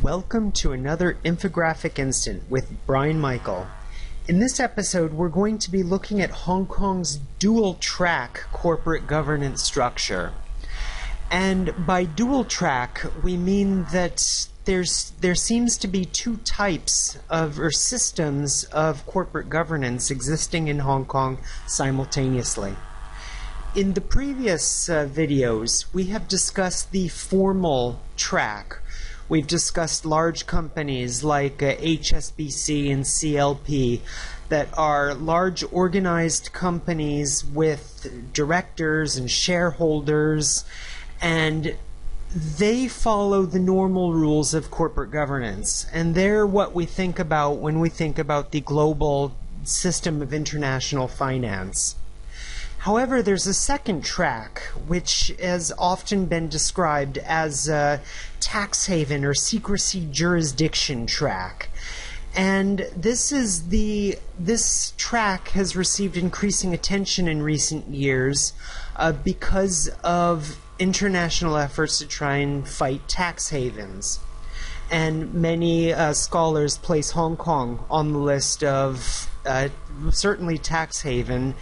Welcome to another infographic instant with Brian Michael. In this episode, we're going to be looking at Hong Kong's dual-track corporate governance structure. And by dual-track, we mean that there seems to be two types of or systems of corporate governance existing in Hong Kong simultaneously. In the previous videos, we have discussed the formal track. We've discussed large companies like HSBC and CLP that are large organized companies with directors and shareholders, and they follow the normal rules of corporate governance. And they're what we think about when we think about the global system of international finance. However, there's a second track, which has often been described as a tax haven or secrecy jurisdiction track. And this track has received increasing attention in recent years because of international efforts to try and fight tax havens. And many scholars place Hong Kong on the list of certainly tax haven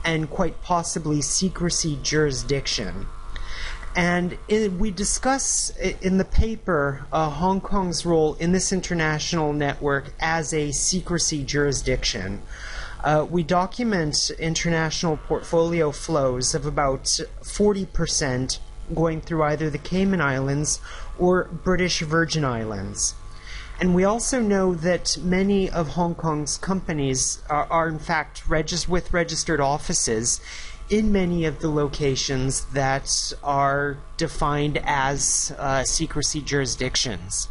and quite possibly secrecy jurisdiction. And we discuss in the paper Hong Kong's role in this international network as a secrecy jurisdiction. We document international portfolio flows of about 40% going through either the Cayman Islands or British Virgin Islands. And we also know that many of Hong Kong's companies are in fact with registered offices in many of the locations that are defined as secrecy jurisdictions.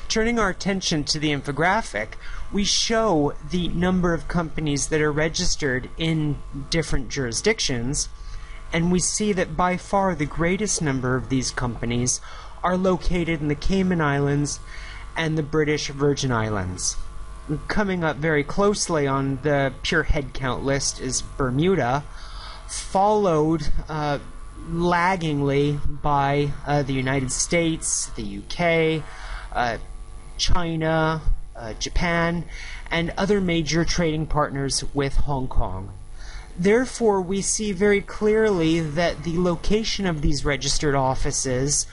Turning our attention to the infographic, we show the number of companies that are registered in different jurisdictions, and we see that by far the greatest number of these companies are located in the Cayman Islands and the British Virgin Islands. Coming up very closely on the pure headcount list is Bermuda, followed laggingly by the United States, the UK, China, Japan, and other major trading partners with Hong Kong. Therefore, we see very clearly that the location of these registered offices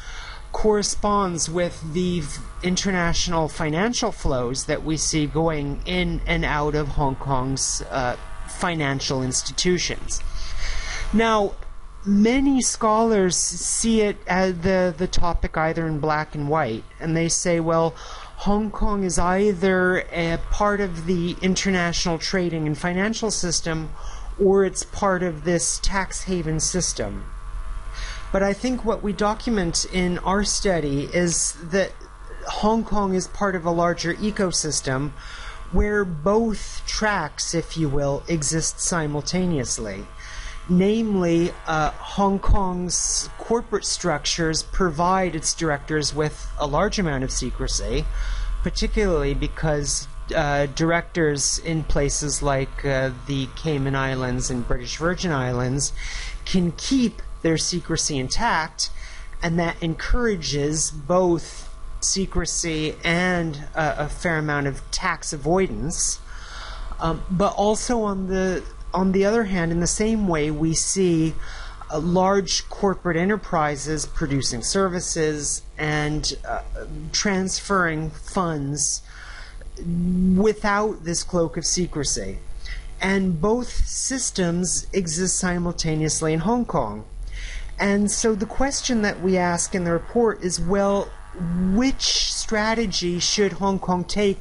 corresponds with the international financial flows that we see going in and out of Hong Kong's financial institutions. Now, many scholars see it as the topic either in black and white, and they say, well, Hong Kong is either a part of the international trading and financial system, or it's part of this tax haven system. But I think what we document in our study is that Hong Kong is part of a larger ecosystem where both tracks, if you will, exist simultaneously. Namely, Hong Kong's corporate structures provide its directors with a large amount of secrecy, particularly because directors in places like the Cayman Islands and British Virgin Islands can keep their secrecy intact, and that encourages both secrecy and a fair amount of tax avoidance. But also on the other hand, in the same way, we see large corporate enterprises producing services and transferring funds without this cloak of secrecy. And both systems exist simultaneously in Hong Kong. And so the question that we ask in the report is, well, which strategy should Hong Kong take,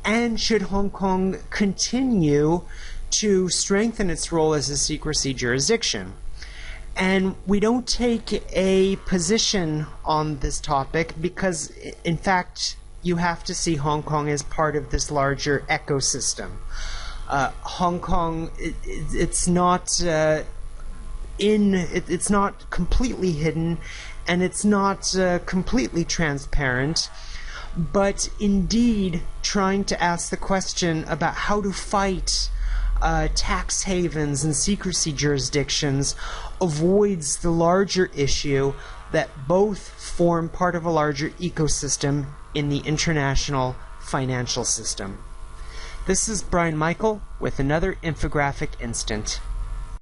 and should Hong Kong continue to strengthen its role as a secrecy jurisdiction? And we don't take a position on this topic because, in fact, you have to see Hong Kong as part of this larger ecosystem. Hong Kong, it's not it's not completely hidden, and it's not completely transparent, but indeed trying to ask the question about how to fight tax havens and secrecy jurisdictions avoids the larger issue that both form part of a larger ecosystem in the international financial system. This is Brian Michael with another infographic instant.